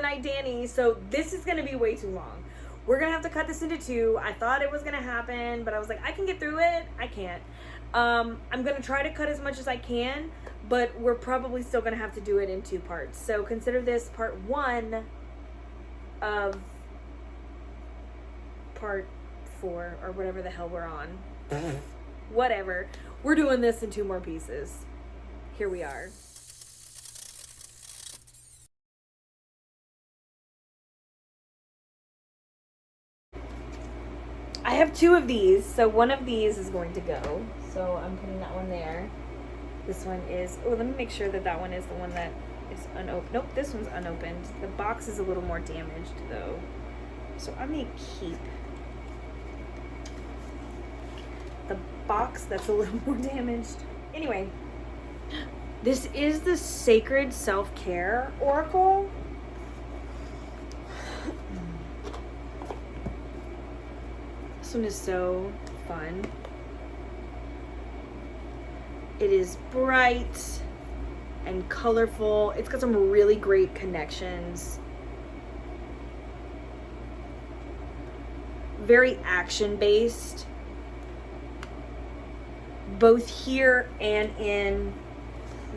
night Dani. So this is gonna be way too long. We're gonna have to cut this into 2. I thought it was gonna happen, but I was like, I can get through it. I can't. I'm gonna try to cut as much as I can, but we're probably still gonna have to do it in 2 parts. So consider this part 1 of part 4 or whatever the hell we're on. Whatever. We're doing this in 2 more pieces. Here we are. I have 2 of these, so one of these is going to go. So I'm putting that one there. This one is, oh, let me make sure that that one is the one that is unopened. Nope, this one's unopened. The box is a little more damaged though. So I'm gonna keep the box that's a little more damaged. Anyway, this is the Sacred Self-Care Oracle. This one is so fun. It is bright and colorful. It's got some really great connections. Very action-based, both here and in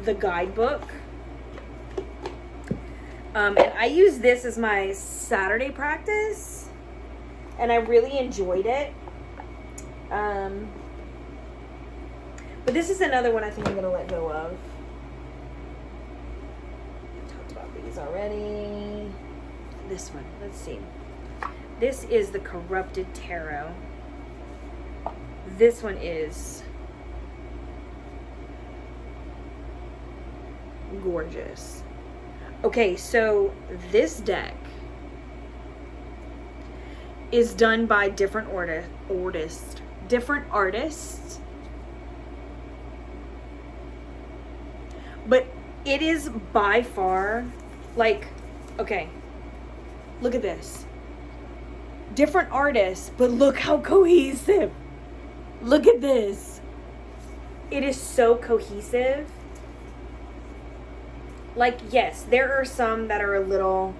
the guidebook. And I use this as my Saturday practice, and I really enjoyed it. But this is another one I think I'm going to let go of. I talked about these already. This one, let's see. This is the Corrupted Tarot. This one is gorgeous. Okay, so this deck is done by different artists. But it is by far, like, okay, look at this. Different artists, but look how cohesive. Look at this. It is so cohesive. Like, yes, there are some that are a little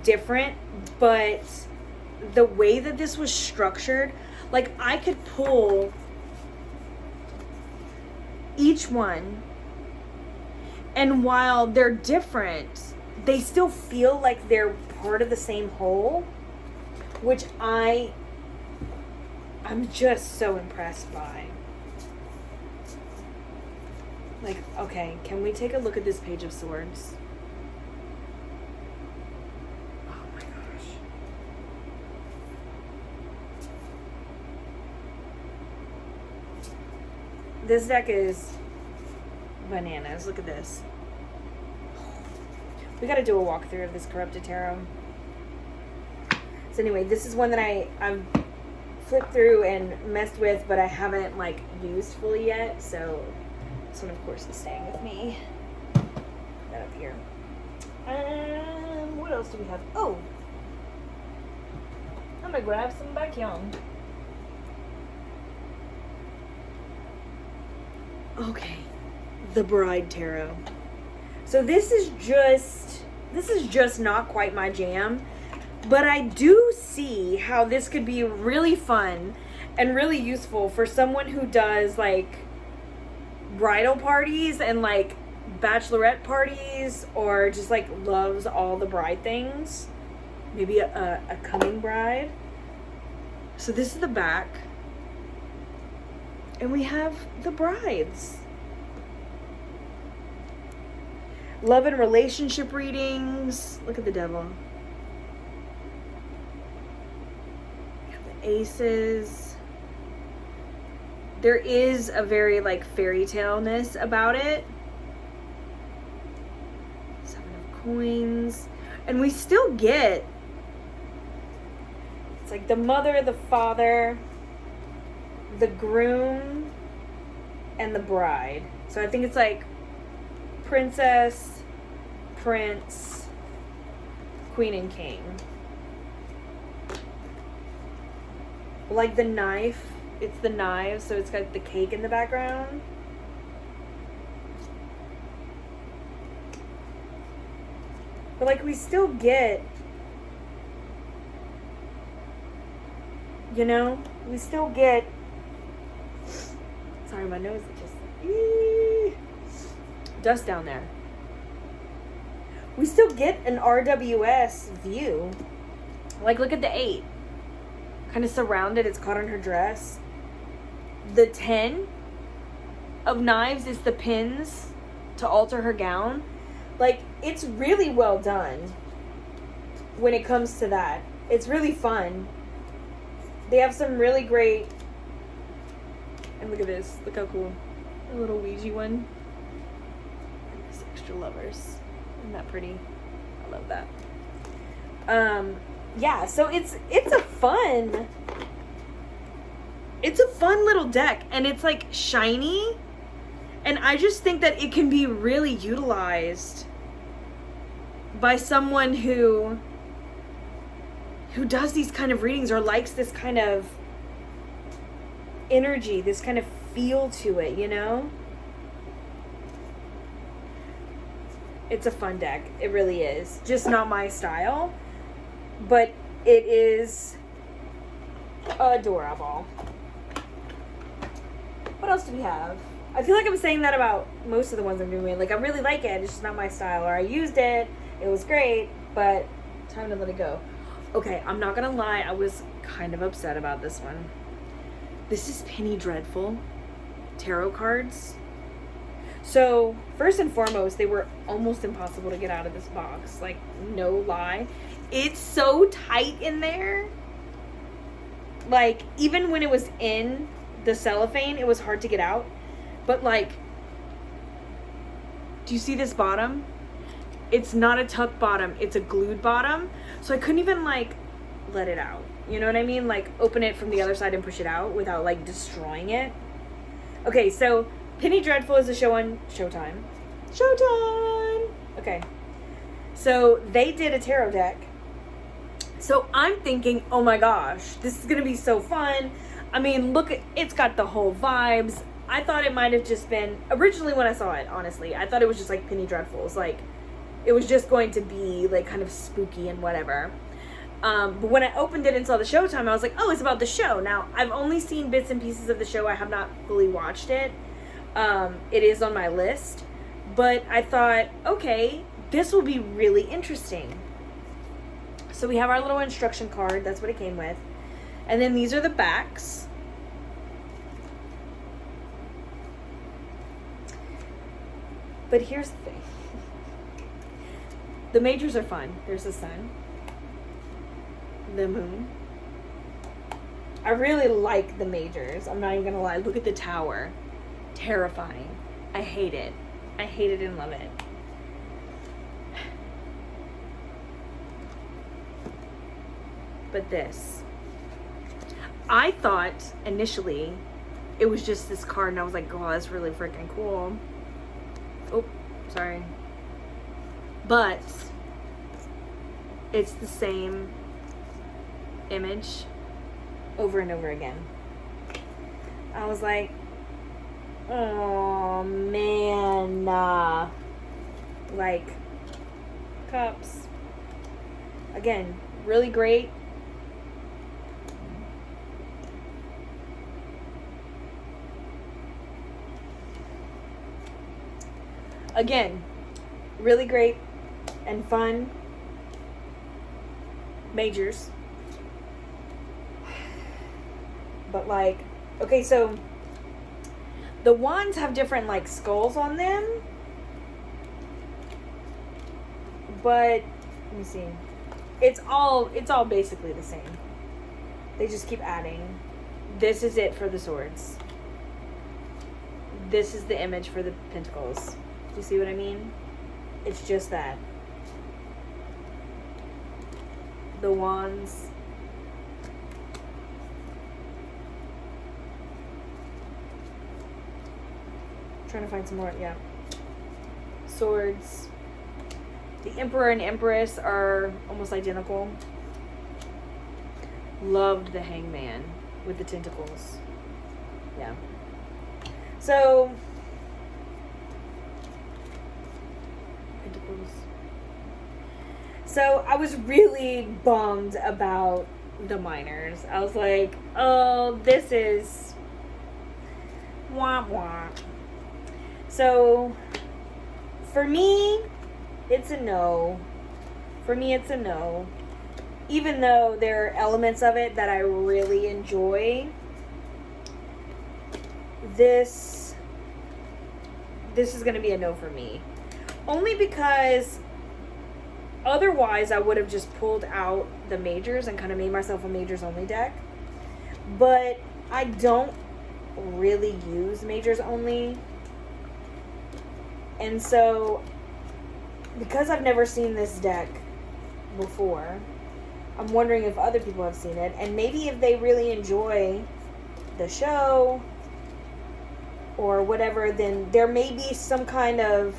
different, but the way that this was structured, like, I could pull each one, and while they're different, they still feel like they're part of the same whole, which I'm just so impressed by. Like, okay, can we take a look at this Page of Swords? Oh my gosh. This deck is bananas. Look at this. We gotta do a walkthrough of this Corrupted Tarot. So anyway, this is one that I've flipped through and messed with, but I haven't, like, used fully yet, so this one, of course, is staying with me. That up here. What else do we have? Oh! I'm gonna grab some baekhyun. Okay. The Bride Tarot. So this is just not quite my jam, but I do see how this could be really fun and really useful for someone who does, like, bridal parties and, like, bachelorette parties, or just, like, loves all the bride things. Maybe a coming bride. So this is the back. And we have the brides. Love and relationship readings. Look at the devil. We have the aces. There is a very, like, fairy tale-ness about it. 7 of coins. And we still get, it's like the mother, the father, the groom, and the bride. So I think it's like princess, prince, queen, and king. Like the knife, it's the knives, so it's got the cake in the background. But like we still get, you know, we still get, sorry, my nose is just, dust down there. We still get an RWS view. Like, look at the 8. Kind of surrounded. It's caught on her dress. The 10 of knives is the pins to alter her gown. Like, it's really well done when it comes to that. It's really fun. They have some really great... And look at this. Look how cool. A little Ouija one. And this extra lovers. Isn't that pretty? I love that. Yeah, so it's a fun little deck, and it's like shiny, and I just think that it can be really utilized by someone who does these kind of readings or likes this kind of energy, this kind of feel to it, you know? It's a fun deck. It really is. Just not my style. But it is adorable. What else do we have? I feel like I'm saying that about most of the ones I'm doing. Like, I really like it. It's just not my style. Or I used it. It was great. But time to let it go. Okay, I'm not going to lie. I was kind of upset about this one. This is Penny Dreadful tarot cards. So, first and foremost, they were almost impossible to get out of this box. Like, no lie. It's so tight in there. Like, even when it was in the cellophane, it was hard to get out. But, like, do you see this bottom? It's not a tuck bottom. It's a glued bottom. So I couldn't even, like, let it out. You know what I mean? Like, open it from the other side and push it out without, like, destroying it. Okay, so Penny Dreadful is a show on Showtime. Showtime! Okay. So they did a tarot deck. So I'm thinking, oh my gosh, this is going to be so fun. I mean, look, it's got the whole vibes. I thought it might have just been, originally when I saw it, honestly, I thought it was just like Penny Dreadfuls. Like, it was just going to be like kind of spooky and whatever. But when I opened it and saw the Showtime, I was like, oh, it's about the show. Now, I've only seen bits and pieces of the show. I have not fully watched it. It is on my list. But I thought, okay, this will be really interesting. So we have our little instruction card. That's what it came with. And then these are the backs. But here's the thing. The majors are fun. There's the sun. The moon. I really like the majors. I'm not even going to lie. Look at the tower. Terrifying. I hate it. I hate it and love it. But this, I thought initially it was just this card, and I was like, oh, that's really freaking cool. Oh, sorry. But it's the same image over and over again. I was like, oh man, like cups. Again, really great. Again, really great and fun majors. But like, okay, so the wands have different like skulls on them. But let me see. It's all basically the same. They just keep adding. This is it for the swords. This is the image for the pentacles. Do you see what I mean? It's just that. The wands. Trying to find some more, yeah. Swords. The Emperor and Empress are almost identical. Loved the Hangman with the tentacles. Yeah. So, pentacles. So I was really bummed about the minors. I was like, oh, this is womp womp. So for me, it's a no. For me, it's a no. Even though there are elements of it that I really enjoy, this is going to be a no for me. Only because otherwise I would have just pulled out the majors and kind of made myself a majors only deck. But I don't really use majors only. And so, because I've never seen this deck before, I'm wondering if other people have seen it. And maybe if they really enjoy the show or whatever, then there may be some kind of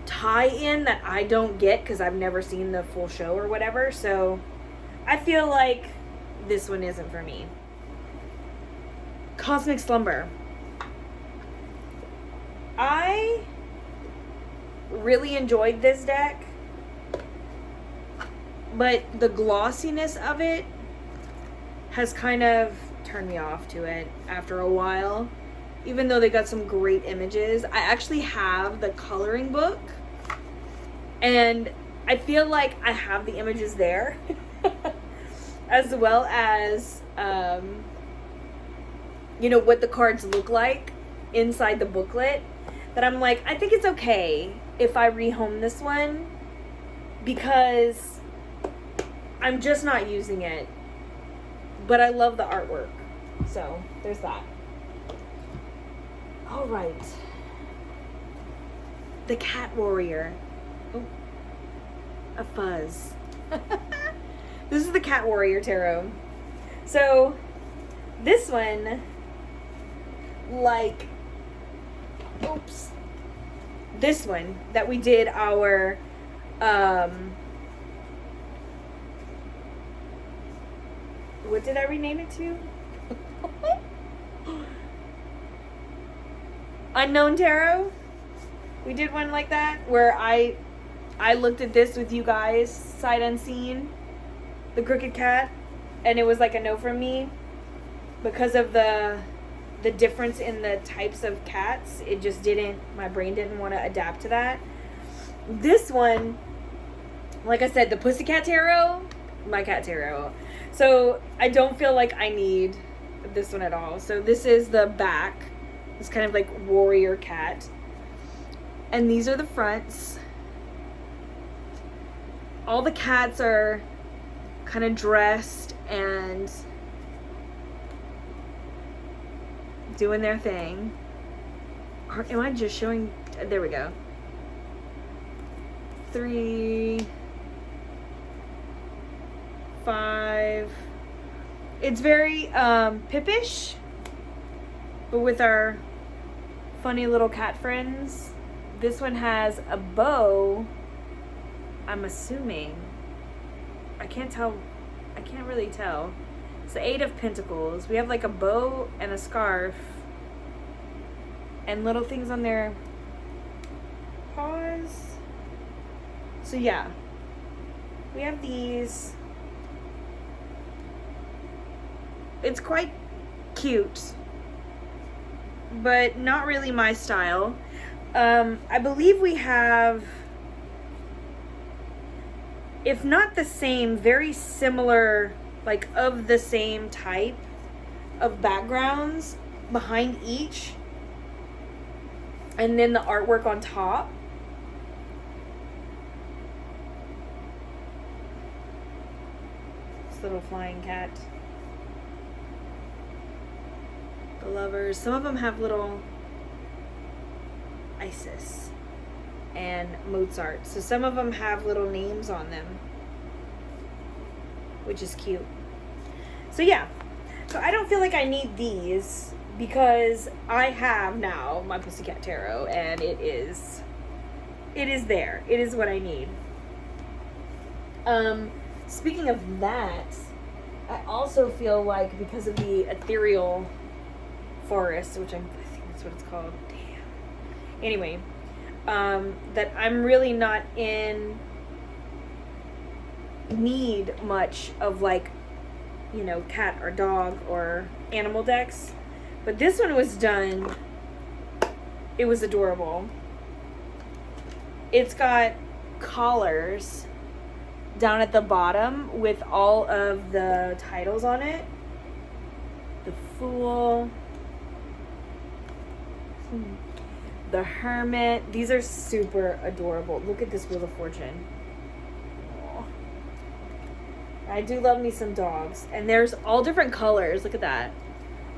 tie-in that I don't get because I've never seen the full show or whatever. So I feel like this one isn't for me. Cosmic Slumber. I really enjoyed this deck, but the glossiness of it has kind of turned me off to it after a while. Even though they got some great images, I actually have the coloring book, and I feel like I have the images there, as well as, you know, what the cards look like inside the booklet. That I'm like, I think it's okay if I rehome this one because I'm just not using it. But I love the artwork. So, there's that. Alright. The Cat Warrior. Oh. A fuzz. This is the Cat Warrior Tarot. So, this one, like, oops. This one that we did our, what did I rename it to? Unknown Tarot. We did one like that where I looked at this with you guys sight unseen, the Crooked Cat, and it was like a no from me because of the difference in the types of cats. It just didn't, my brain didn't want to adapt to that. This one, like I said, the Pussycat Tarot, my cat tarot. So I don't feel like I need this one at all. So this is the back. It's kind of like warrior cat. And these are the fronts. All the cats are kind of dressed and doing their thing. Or am I just showing? There we go. 3, 5. It's very Pippish, but with our funny little cat friends. This one has a bow, I'm assuming. I can't tell. I can't really tell. It's the 8 of Pentacles. We have like a bow and a scarf and little things on their paws. So yeah, we have these. It's quite cute, but not really my style. I believe we have, if not the same, very similar, like of the same type of backgrounds behind each, and then the artwork on top. This little flying cat. The lovers. Some of them have little Isis and Mozart. So some of them have little names on them, which is cute. So yeah. So I don't feel like I need these because I have now my Pussycat Tarot, and it is there. It is what I need. Speaking of that, I also feel like because of the ethereal forest, which I think that's what it's called. Damn. Anyway, that I'm really not in need much of, like, you know, cat or dog or animal decks. But this one was done, it was adorable. It's got collars down at the bottom with all of the titles on it. The Fool, the Hermit. These are super adorable. Look at this Wheel of Fortune. Aww. I do love me some dogs. And there's all different colors. Look at that.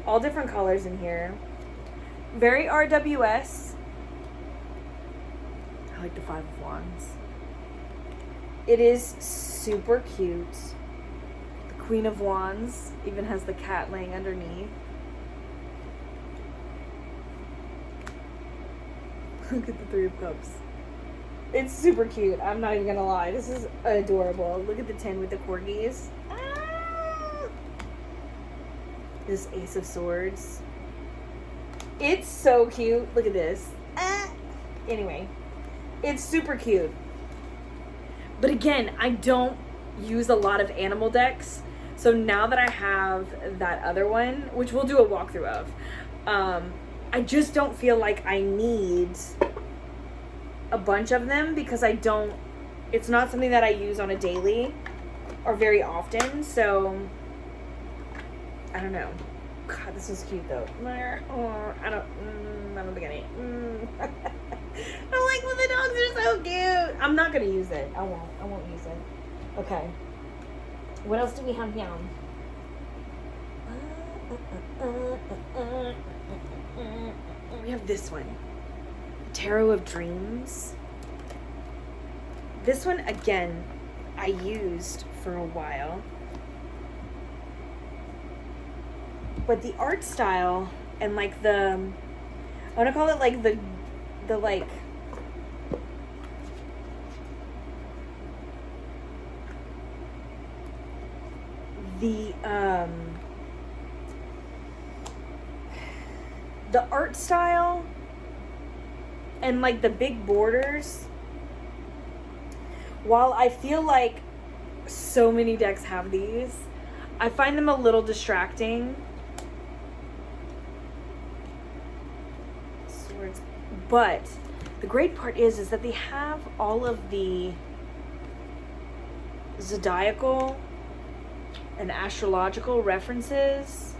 All different colors in here. Very RWS. I like the Five of Wands. It is super cute. The Queen of Wands even has the cat laying underneath. Look at the Three of Cups. It's super cute. I'm not even gonna lie. This is adorable. Look at the 10 with the corgis. Ah! This Ace of Swords. It's so cute. Look at this. Ah! Anyway, it's super cute. But again, I don't use a lot of animal decks. So now that I have that other one, which we'll do a walkthrough of, I just don't feel like I need a bunch of them because I don't, it's not something that I use on a daily or very often. So, I don't know. God, this is cute though. Oh, I don't think I need. I like when the dogs are so cute. I'm not gonna use it. I won't use it. Okay. What else do we have here? We have this one. Tarot of Dreams. This one, again, I used for a while. But the art style and like the, I want to call it like the like, the art style and like the big borders, while I feel like so many decks have these, I find them a little distracting. Swords. But the great part is that they have all of the zodiacal and astrological references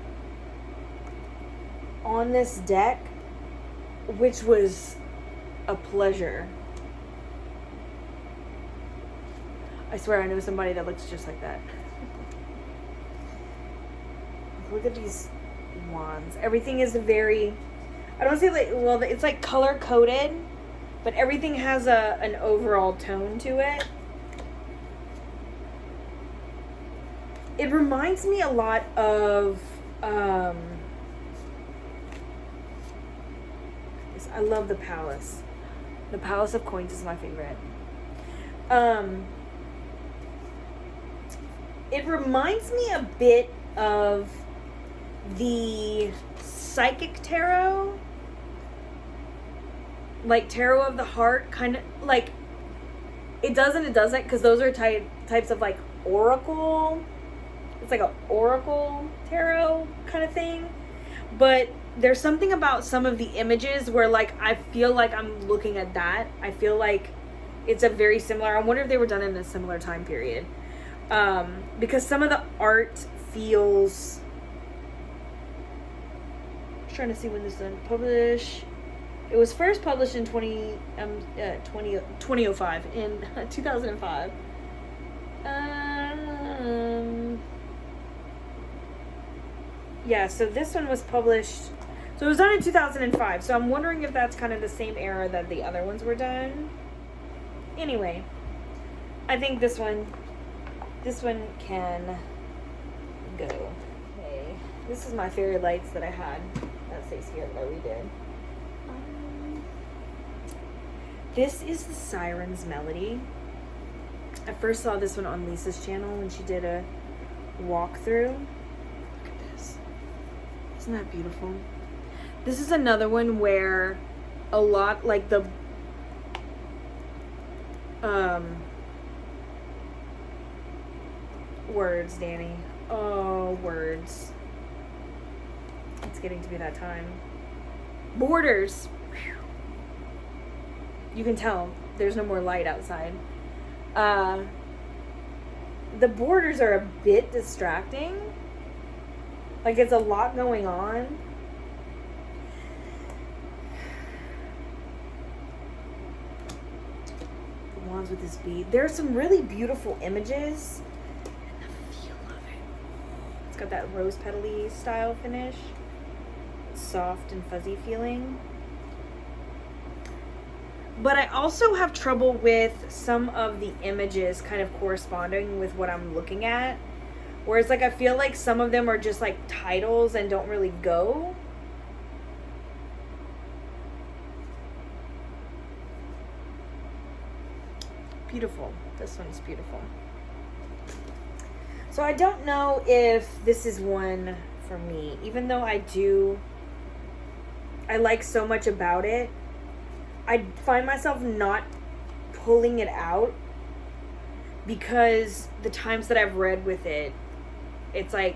on this deck, which was a pleasure. I swear I know somebody that looks just like that. Look at these wands. Everything is very, I don't say like, well, it's like color coded, but everything has an overall tone to it. It reminds me a lot of, I love the Palace. The Palace of Coins is my favorite. It reminds me a bit of the Psychic Tarot, like Tarot of the Heart, kind of like, it doesn't, because those are types of like oracle. It's like an oracle tarot kind of thing. But there's something about some of the images where like I feel like I'm looking at that. I feel like it's a very similar, I wonder if they were done in a similar time period. Because some of the art feels, I'm trying to see when this was published. It was first published in 2005, in 2005. Yeah, so this one was published, so it was done in 2005, so I'm wondering if that's kind of the same era that the other ones were done. Anyway, I think this one can go. Okay, this is my fairy lights that I had that stays here that we did. This is the Sirens melody. I first saw this one on Lisa's channel when she did a walkthrough. Look at this. Isn't that beautiful? This is another one where a lot, like the Words, Dani. Oh, words. It's getting to be that time. Borders. Whew. You can tell there's no more light outside. The borders are a bit distracting. Like, it's a lot going on. The wands with this bead. There are some really beautiful images. And the feel of it. It's got that rose petal-y style finish. Soft and fuzzy feeling. But I also have trouble with some of the images kind of corresponding with what I'm looking at. Whereas, like, I feel like some of them are just, like, titles and don't really go. Beautiful. This one's beautiful. So I don't know if this is one for me. Even though I like so much about it. I find myself not pulling it out because the times that I've read with it, it's like,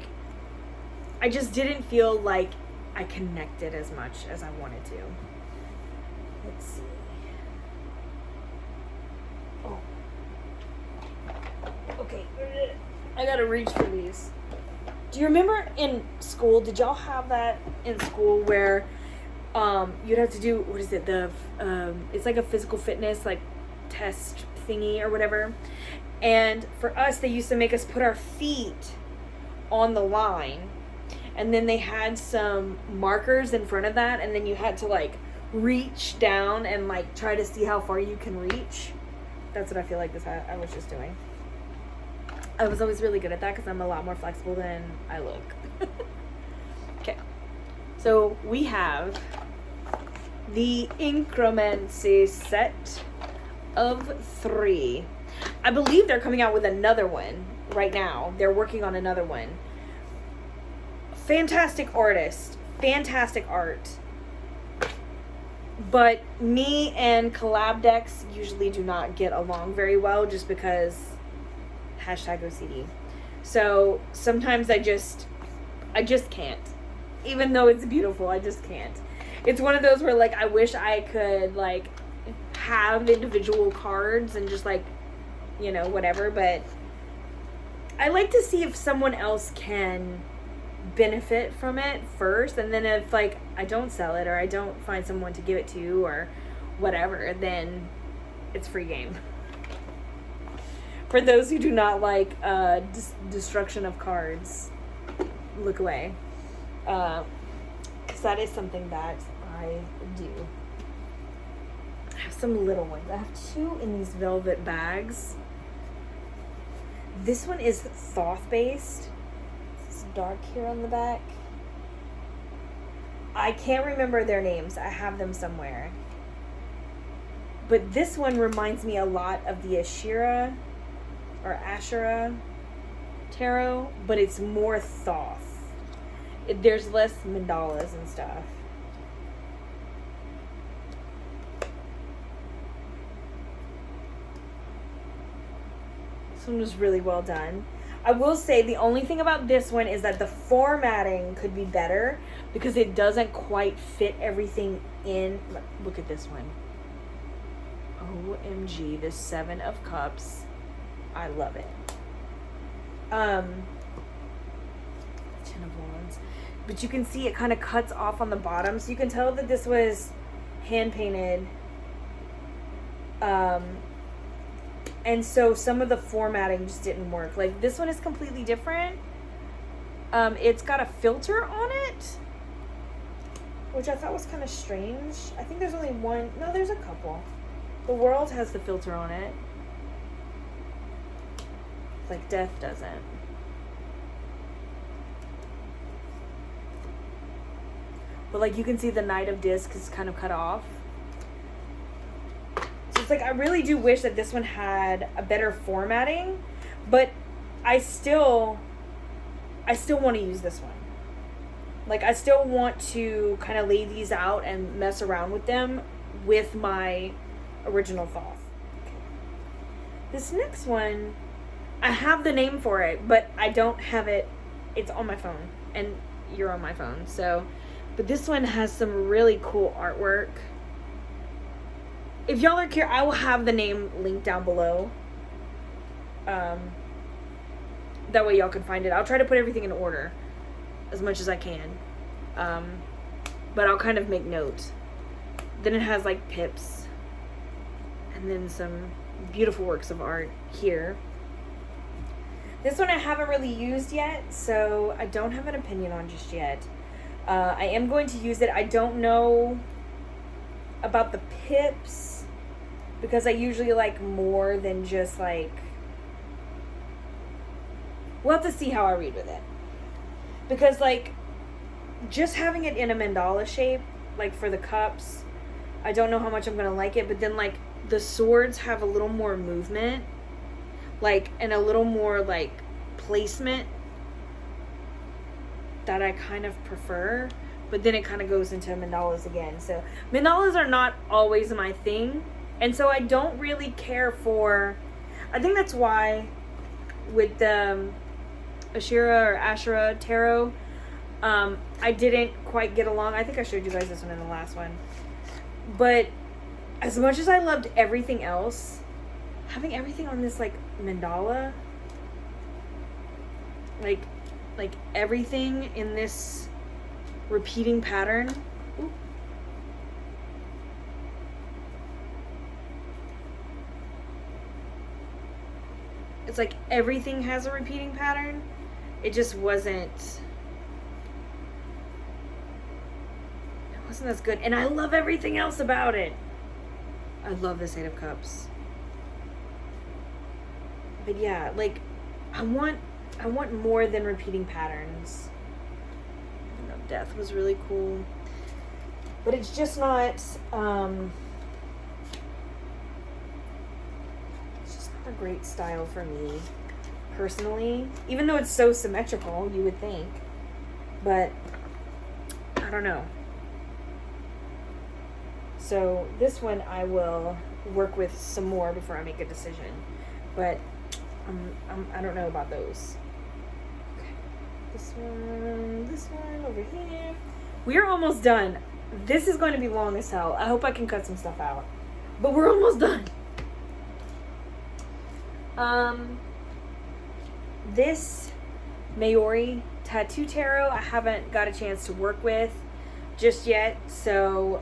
I just didn't feel like I connected as much as I wanted to. Let's see. Oh. Okay. I gotta reach for these. Do you remember in school, did y'all have that in school where you'd have to do, what is it, it's like a physical fitness, like, test thingy or whatever. And for us, they used to make us put our feet on the line. And then they had some markers in front of that. And then you had to, like, reach down and, like, try to see how far you can reach. That's what I feel like I was just doing. I was always really good at that because I'm a lot more flexible than I look. Okay. So we have the Incremency set of 3. I believe they're coming out with another one right now. They're working on another one. Fantastic artist. Fantastic art. But me and collab decks usually do not get along very well just because #OCD. So sometimes I just can't. Even though it's beautiful, I just can't. It's one of those where, like, I wish I could, like, have individual cards and just, like, you know, whatever. But I like to see if someone else can benefit from it first. And then if, like, I don't sell it or I don't find someone to give it to or whatever, then it's free game. For those who do not like destruction of cards, look away. Because that is something that I do. I have some little ones. I have 2 in these velvet bags. This one is Thoth based. It's dark here on the back. I can't remember their names. I have them somewhere. But this one reminds me a lot of the Ashera tarot, but it's more Thoth. There's less mandalas and stuff. This one was really well done. I will say the only thing about this one is that the formatting could be better because it doesn't quite fit everything in. Look at this one. OMG, this 7 of Cups. I love it. 10 of Wands. But you can see it kind of cuts off on the bottom. So you can tell that this was hand painted. And so some of the formatting just didn't work. Like, this one is completely different. It's got a filter on it, which I thought was kind of strange. I think there's only one. No, there's a couple. The World has the filter on it. Like, Death doesn't. But, like, you can see the Knight of Discs is kind of cut off. So it's like, I really do wish that this one had a better formatting. But I still want to use this one. Like, I still want to kind of lay these out and mess around with them with my original Thoth. Okay. This next one, I have the name for it, but I don't have it. It's on my phone, and you're on my phone, so. But this one has some really cool artwork. If y'all are curious, I will have the name linked down below. That way y'all can find it. I'll try to put everything in order as much as I can. But I'll kind of make notes. Then it has like pips. And then some beautiful works of art here. This one I haven't really used yet, so I don't have an opinion on just yet. I am going to use it. I don't know about the pips because I usually like more than just like... We'll have to see how I read with it. Because like just having it in a mandala shape, like for the cups, I don't know how much I'm going to like it, but then like the swords have a little more movement, like, and a little more like placement that I kind of prefer, but then it kind of goes into mandalas again. So mandalas are not always my thing, and so I don't really care for... I think that's why with the Ashera Tarot, I didn't quite get along. I think I showed you guys this one in the last one. But as much as I loved everything else, having everything on this like mandala, like everything in this repeating pattern. Ooh. It's like everything has a repeating pattern. It just wasn't as good. And I love everything else about it. I love this Eight of Cups. But yeah, like I want more than repeating patterns. You know, Death was really cool. But it's just not it's just not a great style for me personally. Even though it's so symmetrical, you would think. But I don't know. So this one I will work with some more before I make a decision. But I don't know about those. Okay. This one over here. We're almost done. This is going to be long as hell. I hope I can cut some stuff out. But we're almost done. This Maori Tattoo Tarot I haven't got a chance to work with just yet. So,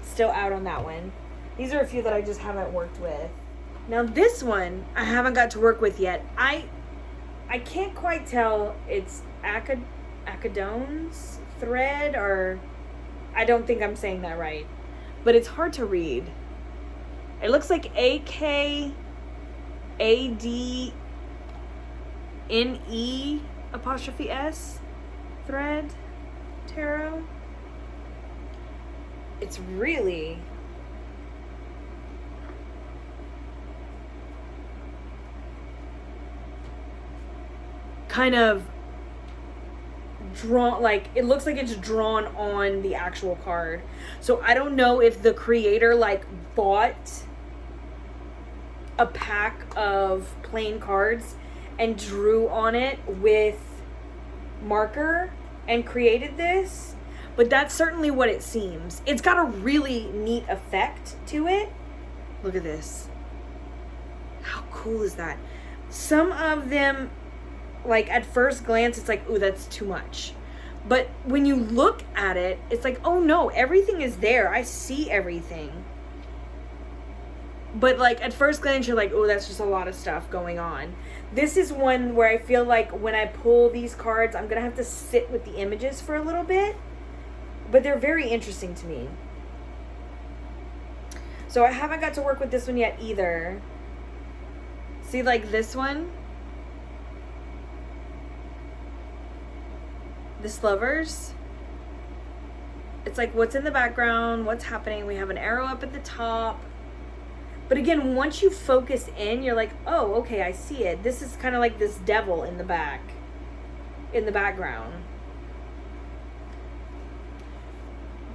still out on that one. These are a few that I just haven't worked with. Now this one I haven't got to work with yet. I can't quite tell it's Acadone's thread, or I don't think I'm saying that right, but it's hard to read. It looks like AKADNE '(S) thread tarot. It's really kind of drawn, like it looks like it's drawn on the actual card. So I don't know if the creator like bought a pack of plain cards and drew on it with marker and created this, but that's certainly what it seems. It's got a really neat effect to it. Look at this. How cool is that? Some of them, like at first glance, it's like, ooh, that's too much. But when you look at it, it's like, oh no, everything is there. I see everything. But like at first glance, you're like, oh, that's just a lot of stuff going on. This is one where I feel like when I pull these cards, I'm going to have to sit with the images for a little bit. But they're very interesting to me. So I haven't got to work with this one yet either. See, like this one? This Lovers. It's like what's in the background, what's happening. We have an arrow up at the top. But again, once you focus in, you're like, oh, okay, I see it. This is kind of like this devil in the background.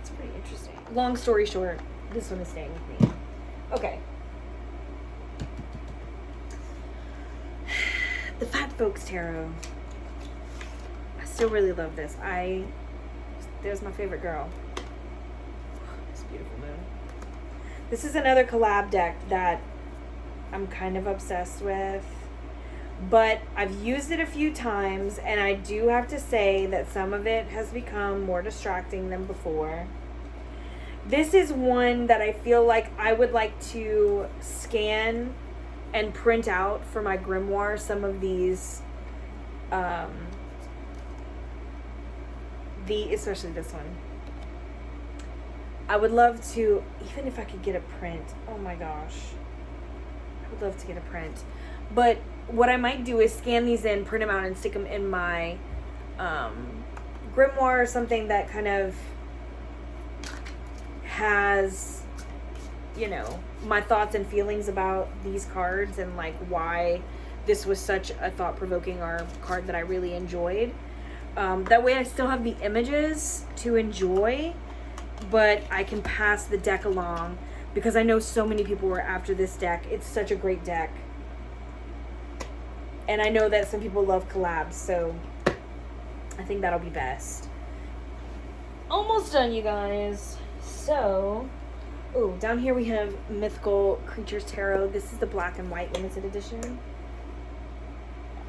It's pretty interesting. Long story short, this one is staying with me. Okay. Folks Tarot. I still really love this. There's my favorite girl. This beautiful moon. This is another collab deck that I'm kind of obsessed with, but I've used it a few times, and I do have to say that some of it has become more distracting than before. This is one that I feel like I would like to scan and print out for my grimoire. Some of these, especially this one. I would love to, even if I could get a print, oh my gosh. I would love to get a print. But what I might do is scan these in, print them out, and stick them in my grimoire or something that kind of has, you know, my thoughts and feelings about these cards and like why this was such a thought-provoking card that I really enjoyed. That way I still have the images to enjoy, but I can pass the deck along because I know so many people were after this deck. It's such a great deck. And I know that some people love collabs, so I think that'll be best. Almost done, you guys. So, oh, down here we have Mythical Creatures Tarot. This is the black and white limited edition.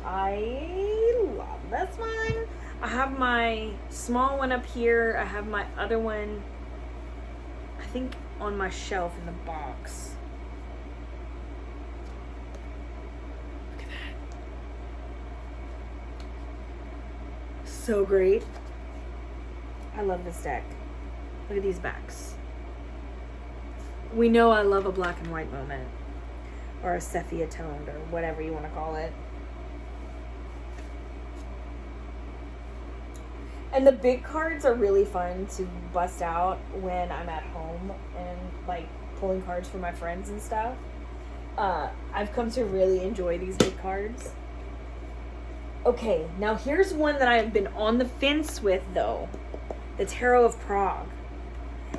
I love this one. I have my small one up here. I have my other one, I think, on my shelf in the box. Look at that. So great. I love this deck. Look at these backs. We know I love a black and white moment, or a sepia toned, or whatever you want to call it. And the big cards are really fun to bust out when I'm at home and like pulling cards for my friends and stuff. I've come to really enjoy these big cards. Okay, now here's one that I've been on the fence with though. The Tarot of Prague.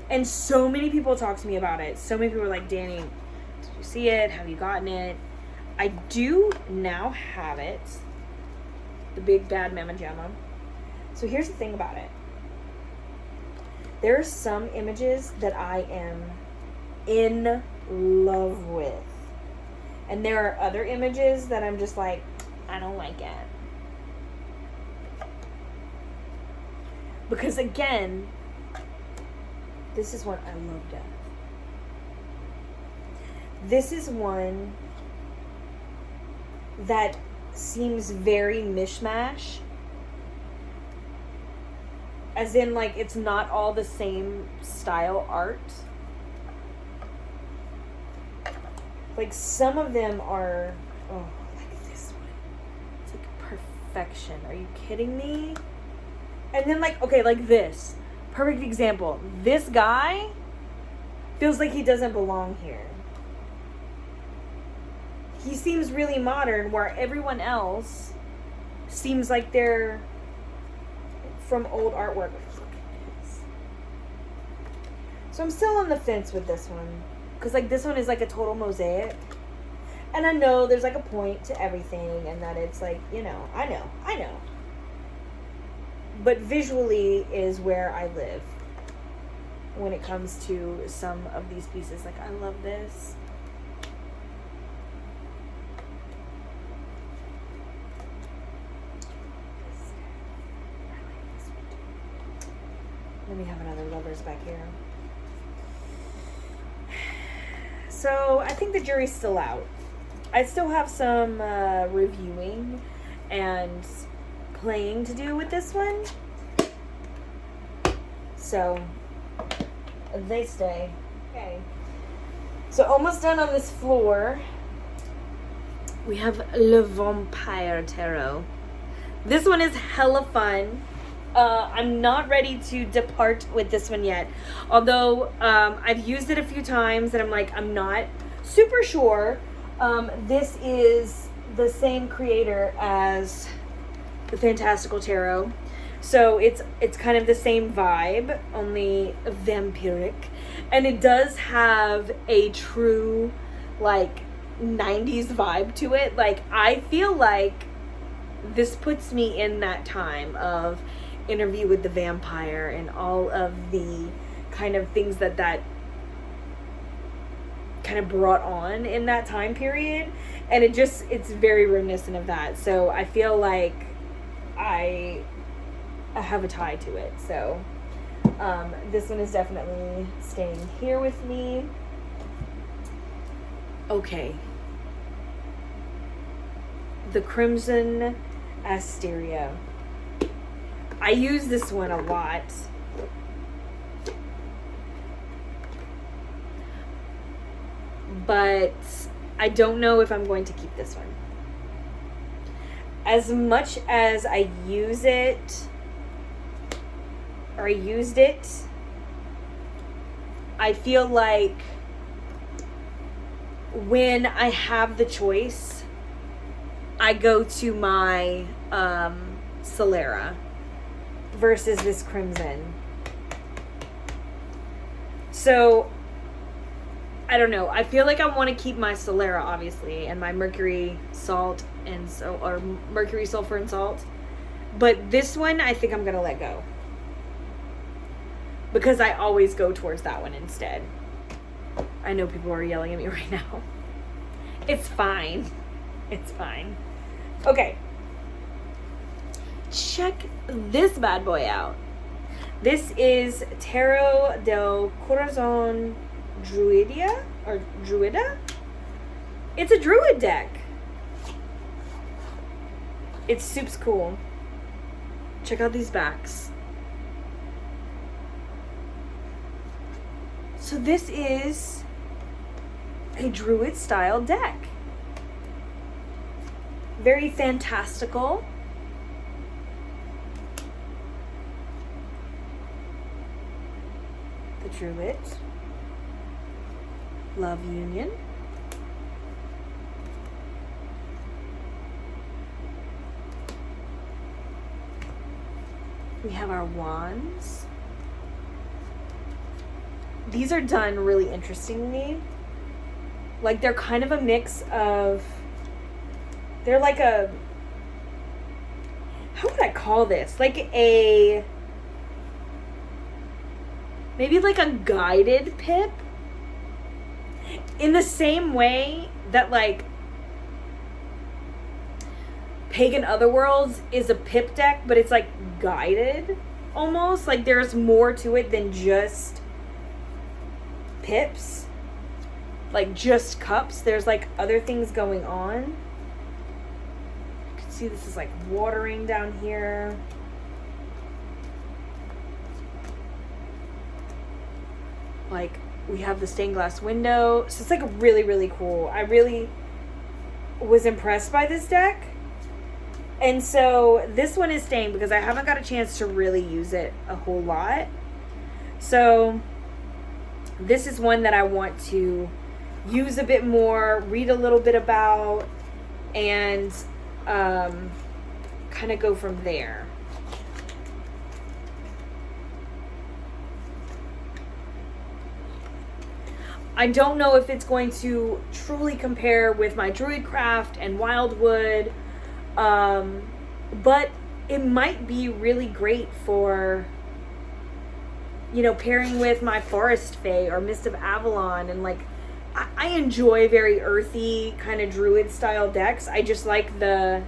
And so many people talk to me about it. So many people are like, Dani, did you see it? Have you gotten it? I do now have it. The big bad Mama Jamma. So here's the thing about it. There are some images that I am in love with. And there are other images that I'm just like, I don't like it. Because again, this is one I love death. This is one that seems very mishmash. As in, like, it's not all the same style art. Like, some of them are... Oh, like this one. It's like perfection. Are you kidding me? And then, like, okay, like this. Perfect example. This guy feels like he doesn't belong here. He seems really modern, where everyone else seems like they're from old artwork. So I'm still on the fence with this one. Because, like, this one is like a total mosaic. And I know there's, like, a point to everything. And that it's, like, you know, I know. But visually is where I live when it comes to some of these pieces. Like, I love this. Let me have another lovers back here. So I think the jury's still out. I still have some reviewing and playing to do with this one. So they stay. Okay. So almost done on this floor. We have Le Vampire Tarot. This one is hella fun. I'm not ready to depart with this one yet. Although I've used it a few times and I'm like, I'm not super sure. This is the same creator as the Fantastical Tarot. So it's kind of the same vibe, only vampiric. And it does have a true, like, 90s vibe to it. Like, I feel like this puts me in that time of Interview with the Vampire and all of the kind of things that kind of brought on in that time period, and it's very reminiscent of that. So I feel like I have a tie to it. So this one is definitely staying here with me. Okay, the Crimson Asteria. I use this one a lot. But I don't know if I'm going to keep this one. As much as I use it, or I used it, I feel like when I have the choice, I go to my Solera versus this Crimson. So I don't know. I feel like I want to keep my Solera, obviously, and my Mercury Salt or Mercury Sulfur and Salt. But this one, I think I'm going to let go. Because I always go towards that one instead. I know people are yelling at me right now. It's fine. It's fine. Okay. Check this bad boy out. This is Tarot del Corazon Druida. It's a Druid deck. It's super cool. Check out these backs. So this is a Druid style deck. Very fantastical. The Druid. Love Union. We have our wands. These are done really interestingly. Like they're kind of a mix of, they're like a, how would I call this? Like a, maybe like a guided pip. In the same way that like Pagan Otherworlds is a pip deck, but it's like guided almost. Like there's more to it than just pips. Like just cups. There's like other things going on. You can see this is like watering down here. Like we have the stained glass window. So it's like really, really cool. I really was impressed by this deck. And so this one is staying because I haven't got a chance to really use it a whole lot. So this is one that I want to use a bit more, read a little bit about, and kind of go from there. I don't know if it's going to truly compare with my Druidcraft and Wildwood, but it might be really great for, you know, pairing with my Forest Fae or Mist of Avalon. And like, I enjoy very earthy kind of Druid style decks. I just like the,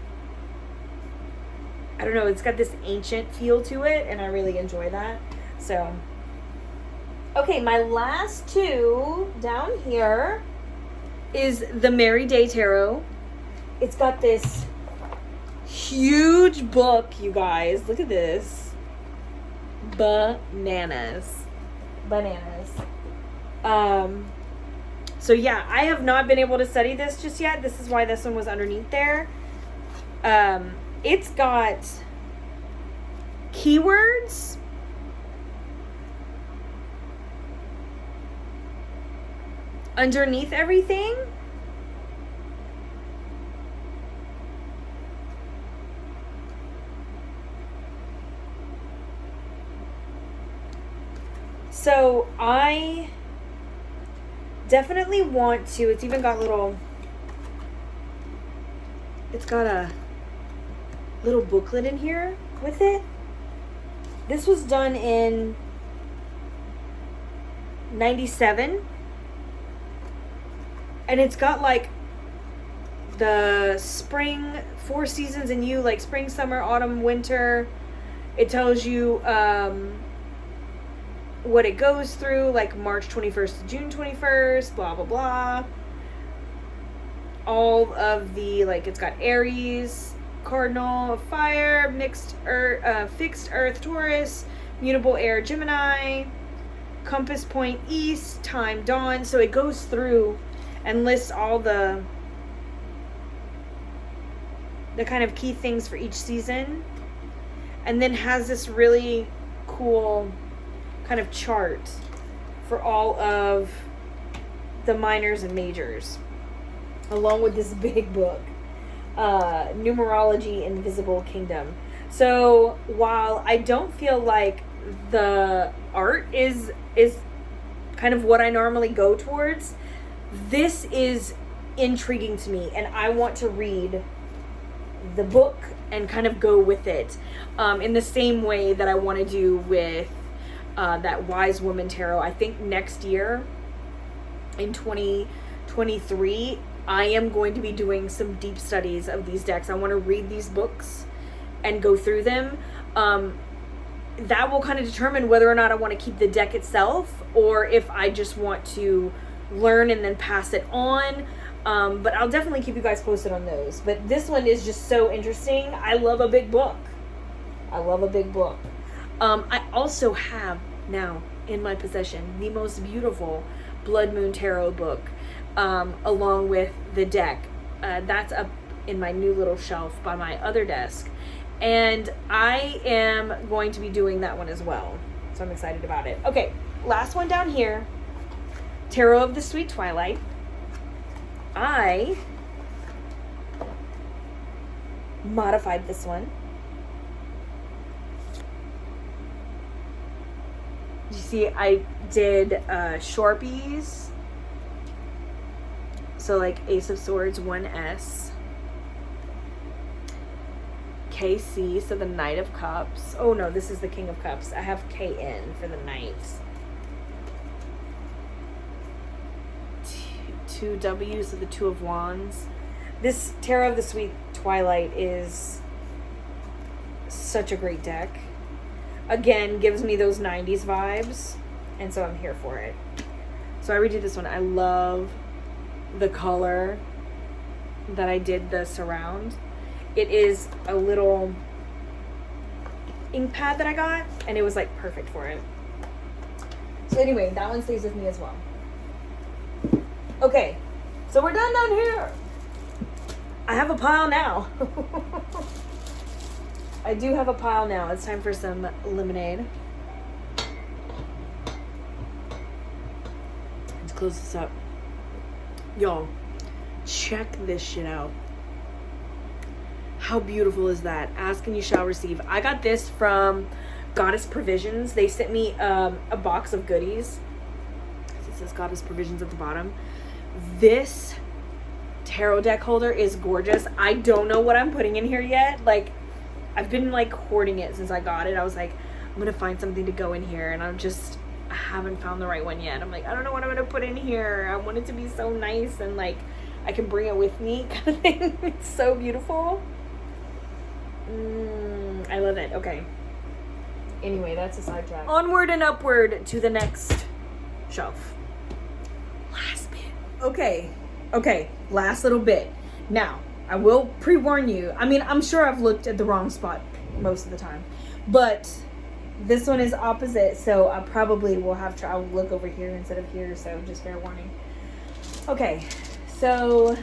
I don't know, it's got this ancient feel to it, and I really enjoy that. So okay, my last two down here is the Merryday Tarot. It's got this huge book, you guys. Look at this. Bananas. So yeah, I have not been able to study this just yet. This is why this one was underneath there. It's got keywords underneath everything. So I definitely want to, it's even got little, it's got a little booklet in here with it. This was done in 97. And it's got like the spring, 4 seasons in you, like spring, summer, autumn, winter. It tells you what it goes through, like March 21st to June 21st, blah, blah, blah. All of the, like, it's got Aries, Cardinal, Fire, mixed earth, fixed Earth, Taurus, mutable air, Gemini, compass point, East, time, dawn. So it goes through and lists all the kind of key things for each season, and then has this really cool kind of chart for all of the minors and majors, along with this big book, Numerology Invisible Kingdom. So while I don't feel like the art is kind of what I normally go towards, this is intriguing to me, and I want to read the book and kind of go with it in the same way that I want to do with that Wise Woman Tarot. I think next year in 2023 I am going to be doing some deep studies of these decks. I want to read these books and go through them. That will kind of determine whether or not I want to keep the deck itself, or if I just want to learn and then pass it on. But I'll definitely keep you guys posted on those. But this one is just so interesting. I love a big book. I love a big book. I also have now in my possession the most beautiful Blood Moon Tarot book, along with the deck. That's up in my new little shelf by my other desk. And I am going to be doing that one as well. So I'm excited about it. Okay, last one down here. Tarot of the Sweet Twilight. I modified this one. You see, I did Sharpies. So like Ace of Swords, 1S. KC, so the Knight of Cups. Oh no, this is the King of Cups. I have KN for the Knights. 2 W's, so the Two of Wands. This Tarot of the Sweet Twilight is such a great deck. Again, gives me those 90s vibes, and so I'm here for it. So I redid this one. I love the color that I did the surround. It is a little ink pad that I got, and it was like perfect for it. So anyway, that one stays with me as well. Okay, so we're done down here. I have a pile now. I do have a pile now. It's time for some lemonade. Let's close this up. Y'all, check this shit out. How beautiful is that? Ask and you shall receive. I got this from Goddess Provisions. They sent me a box of goodies. It says Goddess Provisions at the bottom. This tarot deck holder is gorgeous. I don't know what I'm putting in here yet. Like, I've been like hoarding it since I got it. I was like, I'm gonna find something to go in here, and I haven't found the right one yet. I'm like, I don't know what I'm gonna put in here. I want it to be so nice and like I can bring it with me kind of thing. It's so beautiful. I love it. Okay. Anyway, that's a sidetrack. Onward and upward to the next shelf. Last bit. Okay. Last little bit. Now, I will pre-warn you. I mean, I'm sure I've looked at the wrong spot most of the time, but this one is opposite, so I probably will I'll look over here instead of here, so just fair warning. Okay, so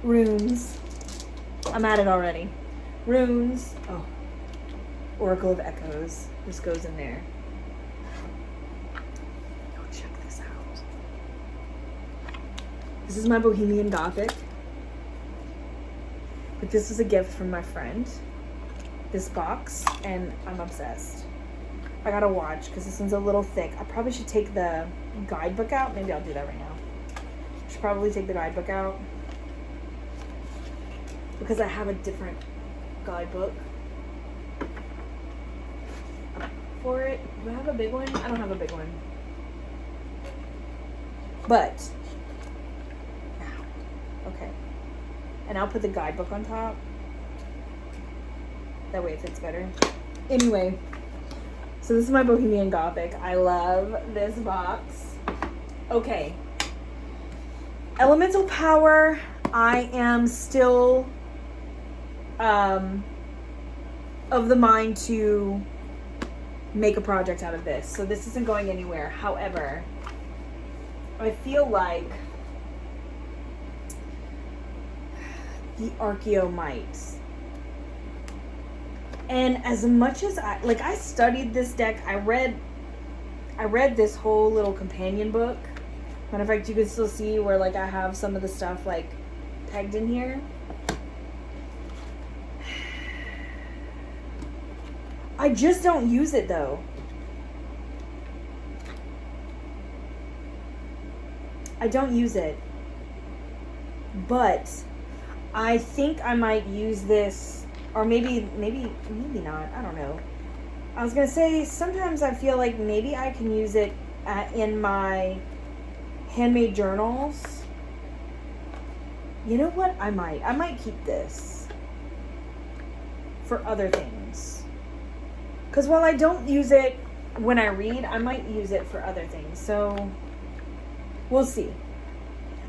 runes. I'm at it already. Runes. Oh, Oracle of Echoes. This goes in there. Oh, check this out. This is my Bohemian Gothic. But this was a gift from my friend. This box, and I'm obsessed. I gotta watch because this one's a little thick. I probably should take the guidebook out. Maybe I'll do that right now. I should probably take the guidebook out because I have a different guidebook for it. Do I have a big one? I don't have a big one. But, okay. And I'll put the guidebook on top. That way it fits better. Anyway, so this is my Bohemian Gothic. I love this box. Okay. Elemental power. I am still of the mind to make a project out of this. So this isn't going anywhere. However, I feel like the Archeo might. And as much as I studied this deck, I read this whole little companion book. Matter of fact, you can still see where like I have some of the stuff like pegged in here. I just don't use it though. I don't use it. But I think I might use this, or maybe not. I don't know. I was gonna say sometimes I feel like maybe I can use it in my handmade journals. You know what? I might keep this for other things. Because while I don't use it when I read, I might use it for other things. So we'll see.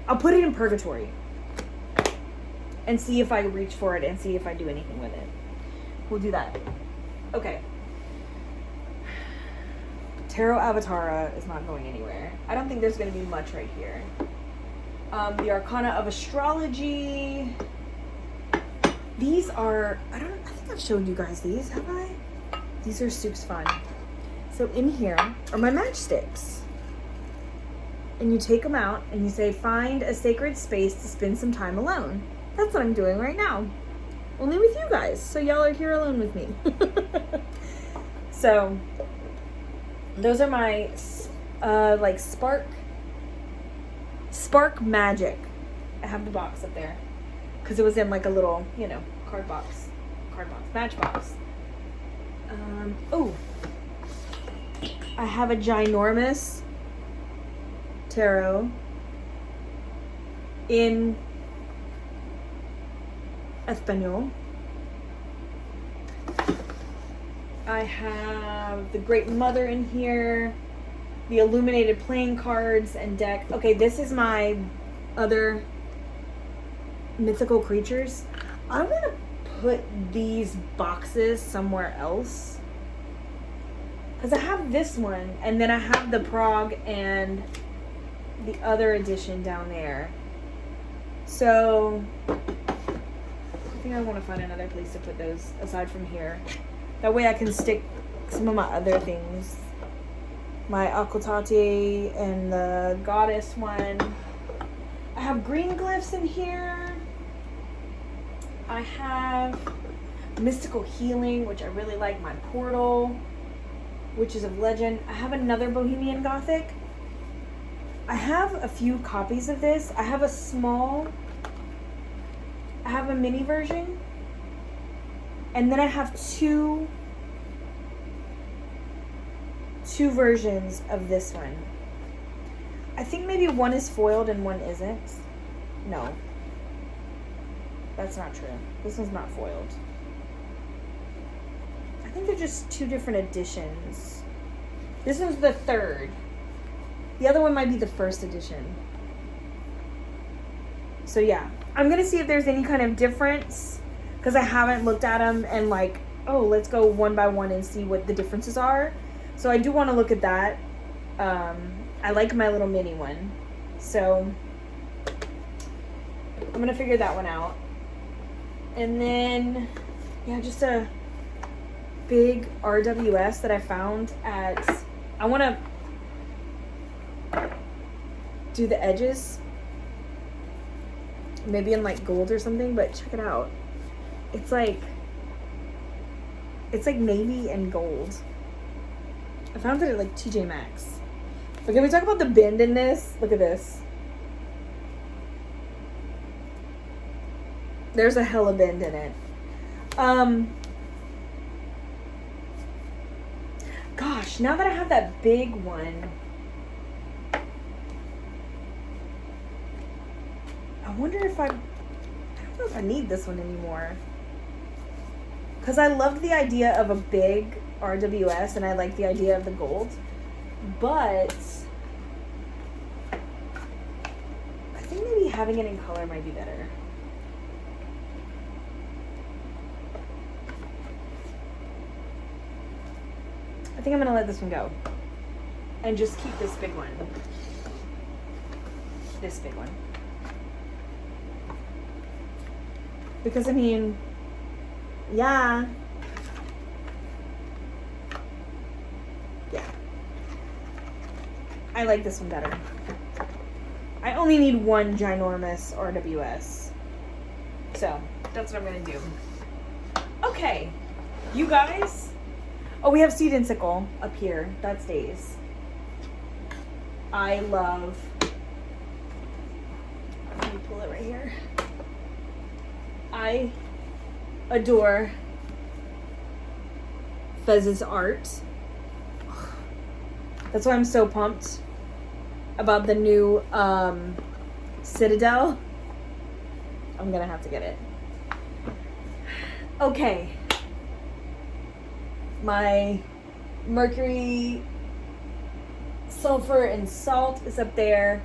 I'll put it in purgatory and see if I reach for it and see if I do anything with it. We'll do that. Okay. Tarot Avatara is not going anywhere. I don't think there's going to be much right here. The Arcana of Astrology. These are, I think I've showed you guys these, have I? These are soups fun. So in here are my matchsticks. And you take them out and you say, find a sacred space to spend some time alone. That's what I'm doing right now. Only with you guys. So y'all are here alone with me. So those are my like spark magic. I have the box up there because it was in like a little, you know, card box, matchbox. Oh, I have a ginormous tarot in Espanol. I have the Great Mother in here, the illuminated playing cards and deck. Okay, this is my other mythical creatures. I'm gonna put these boxes somewhere else because I have this one and then I have the Prague and the other edition down there. So I think I want to find another place to put those aside from here. That way I can stick some of my other things. My Aquatate and the Goddess one. I have green glyphs in here. I have Mystical Healing, which I really like. My Portal, Witches of Legend. I have another Bohemian Gothic. I have a few copies of this. I have a mini version. And then I have two versions of this one. I think maybe one is foiled and one isn't. No. That's not true. This one's not foiled. I think they're just two different editions. This one's the third. The other one might be the first edition. So yeah. I'm going to see if there's any kind of difference. Because I haven't looked at them and like, oh, let's go one by one and see what the differences are. So I do want to look at that. I like my little mini one. So I'm going to figure that one out. And then, yeah, just a big RWS that I found at, I want to do the edges. Maybe in like gold or something, but check it out. It's like navy and gold. I found it at like TJ Maxx. Okay, we talk about the bend in this. Look at this. There's a hella bend in it. Gosh, now that I have that big one, I wonder if I don't know if I need this one anymore. Because I loved the idea of a big RWS and I like the idea of the gold. But I think maybe having it in color might be better. I think I'm going to let this one go. And just keep this big one. This big one. Because, I mean, yeah. Yeah. I like this one better. I only need one ginormous RWS. So, that's what I'm going to do. Okay. You guys. Oh, we have seed and sickle up here. That stays. I love. Let me pull it right here. I adore Fez's art. That's why I'm so pumped about the new Citadel. I'm gonna have to get it. Okay. My Mercury, Sulfur, and Salt is up there.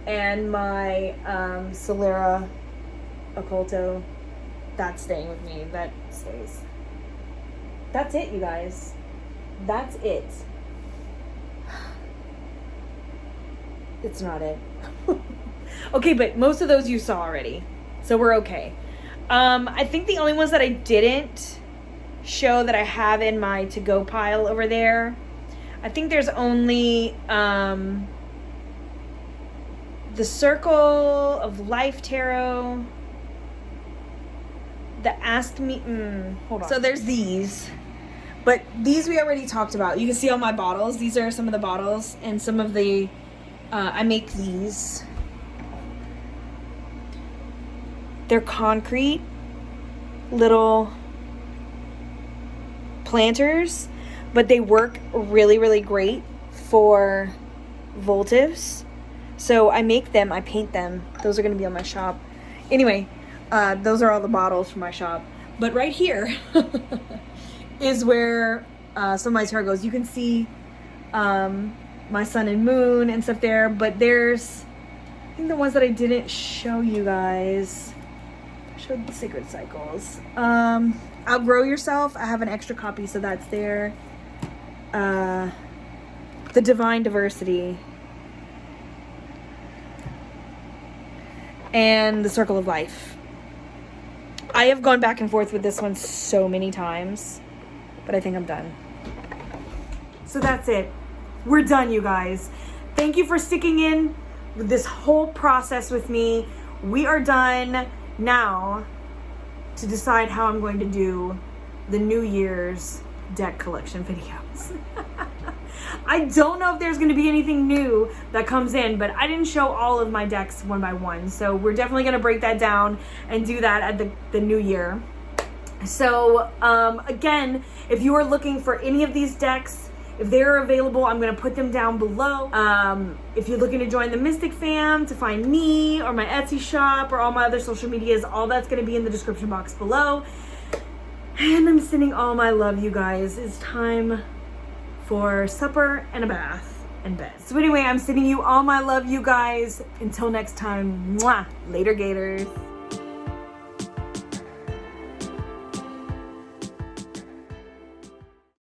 And my Solera Occulto, that's staying with me. That stays. That's it, you guys. That's it. It's not it. Okay, but most of those you saw already. So we're okay. I think the only ones that I didn't show that I have in my to-go pile over there, I think there's only the Circle of Life Tarot, the Ask Me, hold on. So there's these, but these we already talked about. You can see all my bottles. These are some of the bottles and some of the, I make these. They're concrete little planters, but they work really, really great for votives. So I make them, I paint them. Those are going to be on my shop. Anyway, those are all the bottles from my shop. But right here is where some of my tarot goes. You can see my sun and moon and stuff there. But there's, I think the ones that I didn't show you guys. I showed the Sacred Cycles. Outgrow Yourself. I have an extra copy, so that's there. The Divine Diversity. And the Circle of Life. I have gone back and forth with this one so many times, but I think I'm done. So that's it. We're done, you guys. Thank you for sticking in with this whole process with me. We are done now to decide how I'm going to do the New Year's deck collection videos. I don't know if there's going to be anything new that comes in, but I didn't show all of my decks one by one. So we're definitely going to break that down and do that at the new year. So again, if you are looking for any of these decks, if they're available, I'm going to put them down below. If you're looking to join the Mystic fam, to find me or my Etsy shop or all my other social medias, all that's going to be in the description box below. And I'm sending all my love, you guys. It's time for supper and a bath and bed. So anyway, I'm sending you all my love, you guys. Until next time, mwah, later gators.